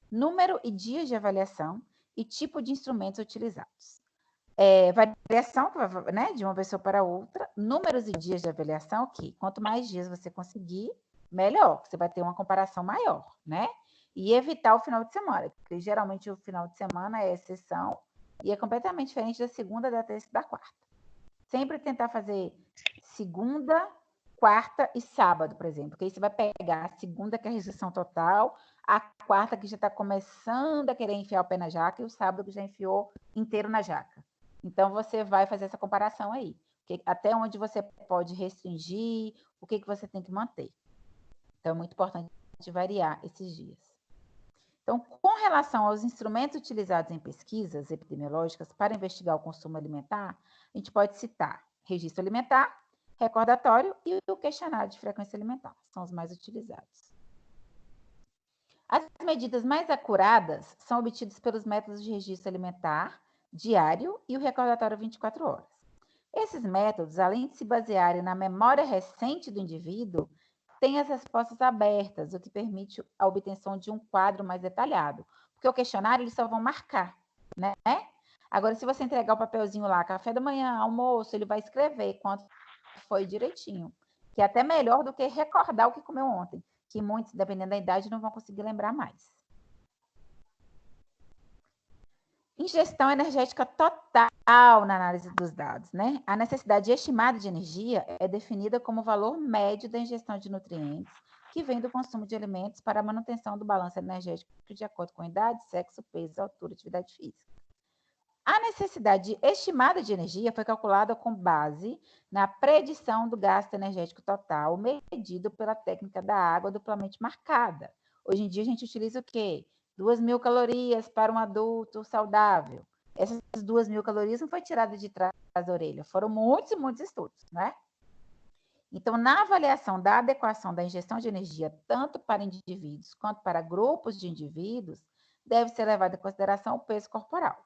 número e dias de avaliação e tipo de instrumentos utilizados. Variação, né, de uma pessoa para outra, números e dias de avaliação, que quanto mais dias você conseguir, melhor, você vai ter uma comparação maior, né? E evitar o final de semana, porque geralmente o final de semana é exceção e é completamente diferente da segunda, da terça e da quarta. Sempre tentar fazer segunda, quarta e sábado, por exemplo, porque aí você vai pegar a segunda, que é a restrição total, a quarta, que já está começando a querer enfiar o pé na jaca, e o sábado, que já enfiou inteiro na jaca. Então, você vai fazer essa comparação aí. Até onde você pode restringir, o que você tem que manter. Então, é muito importante variar esses dias. Então, com relação aos instrumentos utilizados em pesquisas epidemiológicas para investigar o consumo alimentar, a gente pode citar registro alimentar, recordatório e o questionário de frequência alimentar. São os mais utilizados. As medidas mais acuradas são obtidas pelos métodos de registro alimentar diário e o recordatório 24 horas. Esses métodos, além de se basearem na memória recente do indivíduo, têm as respostas abertas, o que permite a obtenção de um quadro mais detalhado. Porque o questionário eles só vão marcar, né? Agora, se você entregar o papelzinho lá, café da manhã, almoço, ele vai escrever quanto foi direitinho. Que é até melhor do que recordar o que comeu ontem, que muitos, dependendo da idade, não vão conseguir lembrar mais. Ingestão energética total na análise dos dados, né? A necessidade estimada de energia é definida como o valor médio da ingestão de nutrientes que vem do consumo de alimentos para a manutenção do balanço energético de acordo com idade, sexo, peso, altura, atividade física. A necessidade estimada de energia foi calculada com base na predição do gasto energético total medido pela técnica da água duplamente marcada. Hoje em dia a gente utiliza o quê? 2.000 calorias para um adulto saudável. Essas 2.000 calorias não foi tirada de trás da orelha, foram muitos e muitos estudos, né? Então, na avaliação da adequação da ingestão de energia, tanto para indivíduos quanto para grupos de indivíduos, deve ser levado em consideração o peso corporal.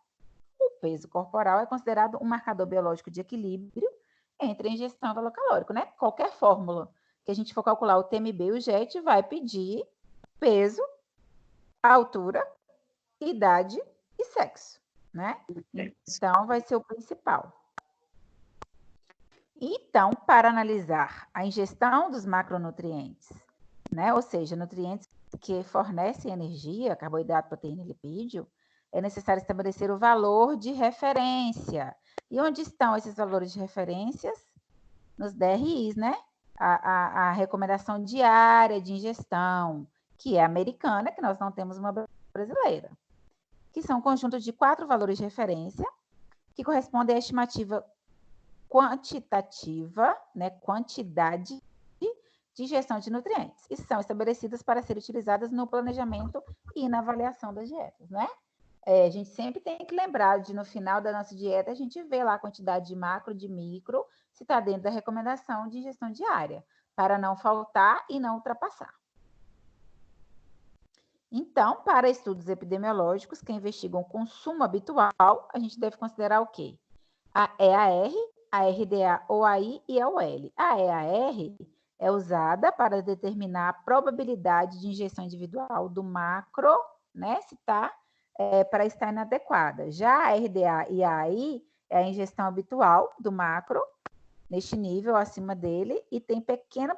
O peso corporal é considerado um marcador biológico de equilíbrio entre a ingestão e o valor calórico, né? Qualquer fórmula que a gente for calcular o TMB e o JET vai pedir peso, altura, idade e sexo, né? Então, vai ser o principal. Então, para analisar a ingestão dos macronutrientes, né? Ou seja, nutrientes que fornecem energia, carboidrato, proteína e lipídio, é necessário estabelecer o valor de referência. E onde estão esses valores de referências? Nos DRIs, né? A recomendação diária de ingestão, que é americana, que nós não temos uma brasileira, que são um conjunto de 4 valores de referência, que correspondem à estimativa quantitativa, né? Quantidade de ingestão de nutrientes, e são estabelecidas para serem utilizadas no planejamento e na avaliação das dietas, né? A gente sempre tem que lembrar de, no final da nossa dieta, a gente vê lá a quantidade de macro, de micro, se está dentro da recomendação de ingestão diária, para não faltar e não ultrapassar. Então, para estudos epidemiológicos que investigam o consumo habitual, a gente deve considerar o quê? A EAR, a RDA, OAI e a OL. A EAR é usada para determinar a probabilidade de ingestão individual do macro, né, se está para estar inadequada. Já a RDA e a AI é a ingestão habitual do macro, neste nível acima dele, e tem pequena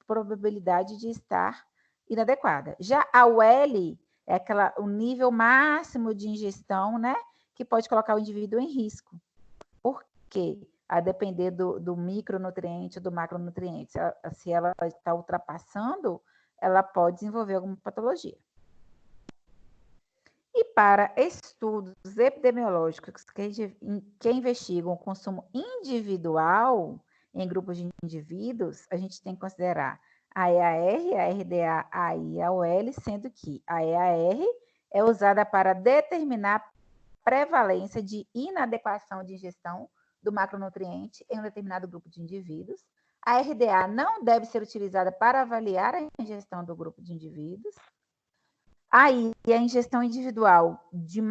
probabilidade de estar inadequada. Já a UL é o nível máximo de ingestão, né, que pode colocar o indivíduo em risco. Por quê? A depender do micronutriente ou do macronutriente. Se ela está ultrapassando, ela pode desenvolver alguma patologia. E para estudos epidemiológicos que investigam o consumo individual em grupos de indivíduos, a gente tem que considerar a EAR, a RDA, a AI e a OL, sendo que a EAR é usada para determinar a prevalência de inadequação de ingestão do macronutriente em um determinado grupo de indivíduos. A RDA não deve ser utilizada para avaliar a ingestão do grupo de indivíduos. Aí, a ingestão individual de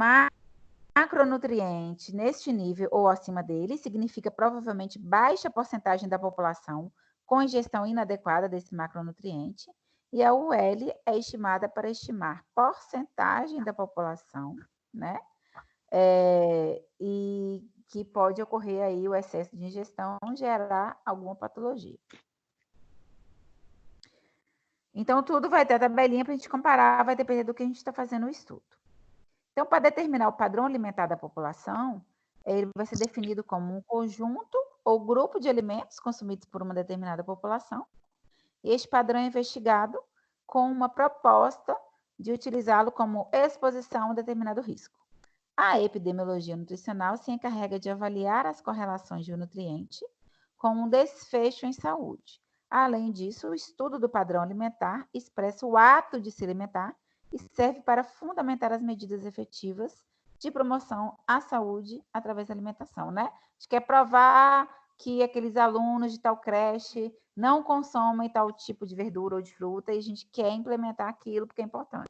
macronutriente neste nível ou acima dele significa provavelmente baixa porcentagem da população com ingestão inadequada desse macronutriente. E a UL é estimada para estimar porcentagem da população, né? E que pode ocorrer aí o excesso de ingestão, gerar alguma patologia. Então, tudo vai ter a tabelinha para a gente comparar, vai depender do que a gente está fazendo o estudo. Então, para determinar o padrão alimentar da população, ele vai ser definido como um conjunto ou grupo de alimentos consumidos por uma determinada população. E este padrão é investigado com uma proposta de utilizá-lo como exposição a um determinado risco. A epidemiologia nutricional se encarrega de avaliar as correlações de um nutriente com um desfecho em saúde. Além disso, o estudo do padrão alimentar expressa o ato de se alimentar e serve para fundamentar as medidas efetivas de promoção à saúde através da alimentação, né? A gente quer provar que aqueles alunos de tal creche não consomem tal tipo de verdura ou de fruta e a gente quer implementar aquilo porque é importante.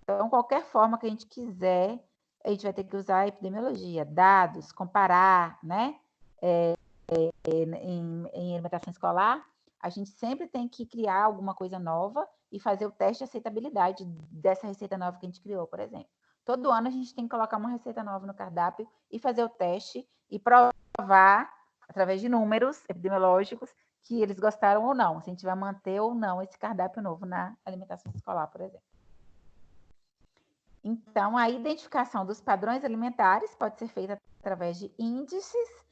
Então, qualquer forma que a gente quiser, a gente vai ter que usar a epidemiologia, dados, comparar, né? Em alimentação escolar, a gente sempre tem que criar alguma coisa nova e fazer o teste de aceitabilidade dessa receita nova que a gente criou, por exemplo. Todo ano a gente tem que colocar uma receita nova no cardápio e fazer o teste e provar, através de números epidemiológicos, que eles gostaram ou não, se a gente vai manter ou não esse cardápio novo na alimentação escolar, por exemplo. Então, a identificação dos padrões alimentares pode ser feita através de índices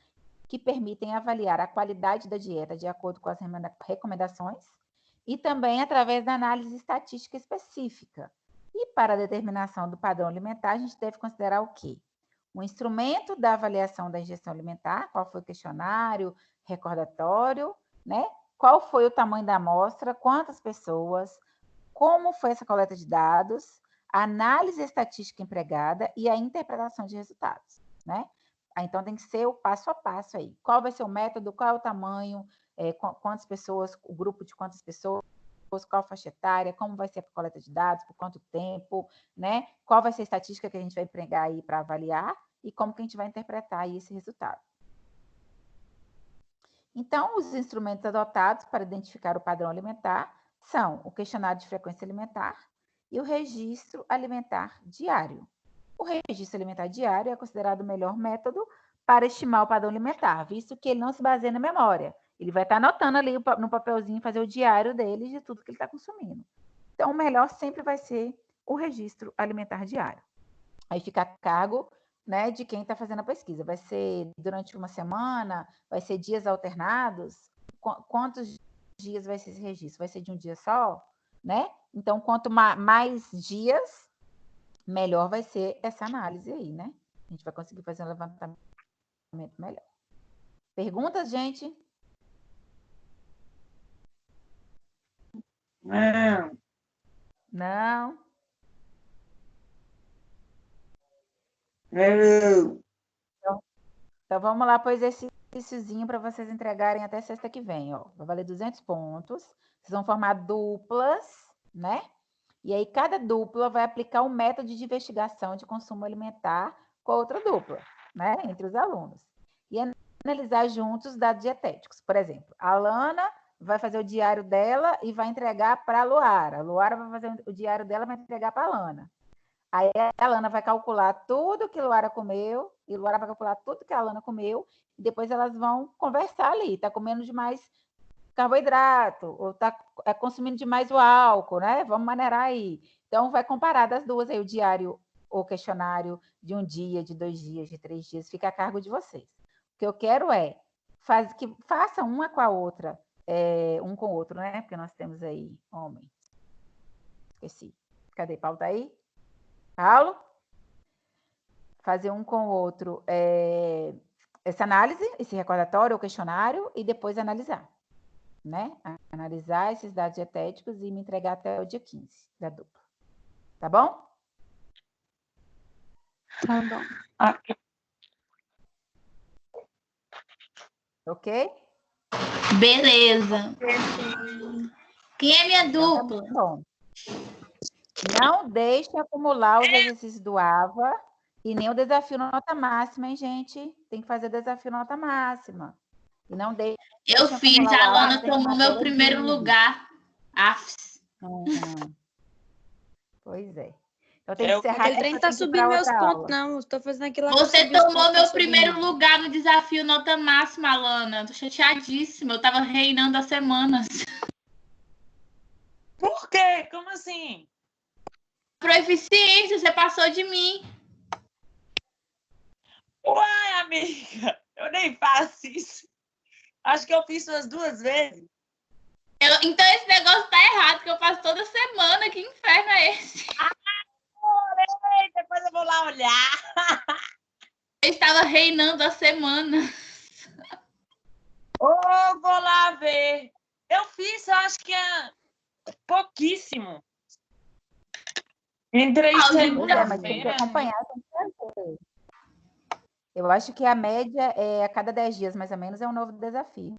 que permitem avaliar a qualidade da dieta de acordo com as recomendações e também através da análise estatística específica. E para a determinação do padrão alimentar, a gente deve considerar o quê? O instrumento da avaliação da ingestão alimentar, qual foi o questionário, recordatório, né? Qual foi o tamanho da amostra, quantas pessoas, como foi essa coleta de dados, a análise estatística empregada e a interpretação de resultados, né? Então, tem que ser o passo a passo aí. Qual vai ser o método, qual é o tamanho, quantas pessoas, o grupo de quantas pessoas, qual a faixa etária, como vai ser a coleta de dados, por quanto tempo, né? Qual vai ser a estatística que a gente vai empregar aí para avaliar e como que a gente vai interpretar aí esse resultado. Então, os instrumentos adotados para identificar o padrão alimentar são o questionário de frequência alimentar e o registro alimentar diário. O registro alimentar diário é considerado o melhor método para estimar o padrão alimentar, visto que ele não se baseia na memória. Ele vai estar anotando ali no papelzinho, fazer o diário dele de tudo que ele está consumindo. Então, o melhor sempre vai ser o registro alimentar diário. Aí fica a cargo, né, de quem está fazendo a pesquisa. Vai ser durante uma semana? Vai ser dias alternados? Quantos dias vai ser esse registro? Vai ser de um dia só? Né? Então, quanto mais dias, melhor vai ser essa análise aí, né? A gente vai conseguir fazer um levantamento melhor. Perguntas, gente? Não. Não? Não. Então, vamos lá para o exercíciozinho para vocês entregarem até sexta que vem, ó. Vai valer 200 pontos. Vocês vão formar duplas, né? E aí, cada dupla vai aplicar um método de investigação de consumo alimentar com a outra dupla, né? Entre os alunos. E analisar juntos os dados dietéticos. Por exemplo, a Alana vai fazer o diário dela e vai entregar para a Luara. A Luara vai fazer o diário dela e vai entregar para a Alana. Aí a Alana vai calcular tudo que a Luara comeu, e a Luara vai calcular tudo que a Alana comeu, e depois elas vão conversar ali. Está comendo demais carboidrato, ou está consumindo demais o álcool, né? Vamos maneirar aí. Então, vai comparar das duas aí, o diário ou questionário de um dia, de 2 dias, de 3 dias, fica a cargo de vocês. O que eu quero é que façam uma com a outra, um com o outro, né? Porque nós temos aí homem. Esqueci. Cadê? Paulo tá aí? Paulo? Fazer um com o outro essa análise, esse recordatório ou questionário, e depois analisar, né? Analisar esses dados dietéticos e me entregar até o dia 15 da dupla. Tá bom? Tá bom. Ok? Beleza. Quem é minha Então, tá dupla? bom. Não deixe acumular os exercícios do AVA e nem o desafio nota máxima, hein, gente? Tem que fazer desafio nota máxima. E não deixe Eu fiz, acumular a o Alana AVA em tomou meu matéria primeiro livre. lugar. Afs. Pois é. Então tem que ser Aquele trem rápido, tá tem que ir subindo para meus outra pontos, aula. não. Estou fazendo aquilo lá pra Você subir os tomou pontos, meu tá primeiro subindo. lugar no desafio nota máxima, Alana. Tô chateadíssima. Eu tava reinando há semanas. Por quê? Como assim? Proeficiência, você passou de mim. Uai, amiga, eu nem faço isso. Acho que eu fiz umas 2 vezes. Então esse negócio tá errado, que eu faço toda semana. Que inferno é esse? Ei, depois eu vou lá olhar. Eu estava reinando há semanas. Vou lá ver. Eu fiz, eu acho que é pouquíssimo. Entrei Mas Mas tem que segunda-feira. acompanhar, tem que fazer. Eu acho que a média é a cada 10 dias, mais ou menos, é um novo desafio.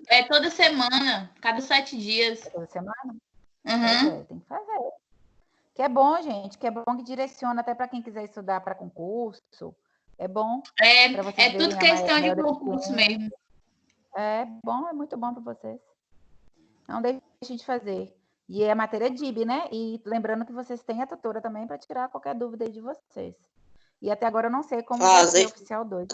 É toda semana, cada 7 dias. Toda semana? Uhum. Tem que fazer. Que é bom, gente, que é bom que direciona até para quem quiser estudar para concurso. É bom para vocês É tudo verem a questão de maior concurso eficiência. mesmo. É bom, é muito bom para vocês. Não deixem de fazer. E é matéria DIB, né? E lembrando que vocês têm a tutora também para tirar qualquer dúvida aí de vocês. E até agora eu não sei como vai ser oficial 2.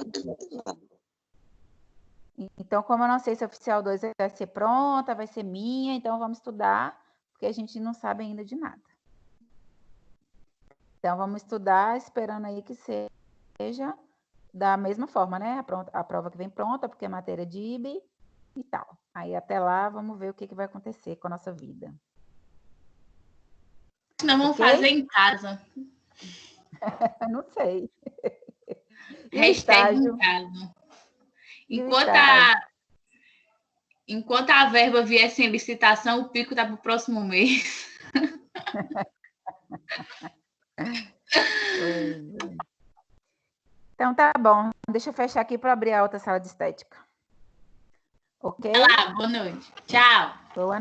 Então, como eu não sei se oficial 2 vai ser pronta, vai ser minha, então vamos estudar, porque a gente não sabe ainda de nada. Então, vamos estudar esperando aí que seja da mesma forma, né? A prova que vem pronta, porque é matéria de IB e tal. Aí, até lá, vamos ver o que vai acontecer com a nossa vida. Nós vamos Ok? fazer em casa. Eu não sei. E o Hashtag estágio? em casa. E o Enquanto estágio? enquanto a verba vier sem licitação, o pico tá para o próximo mês. Pois é. Então, tá bom. Deixa eu fechar aqui para abrir a outra sala de estética. Ok? Vai lá, boa noite. Tchau. Boa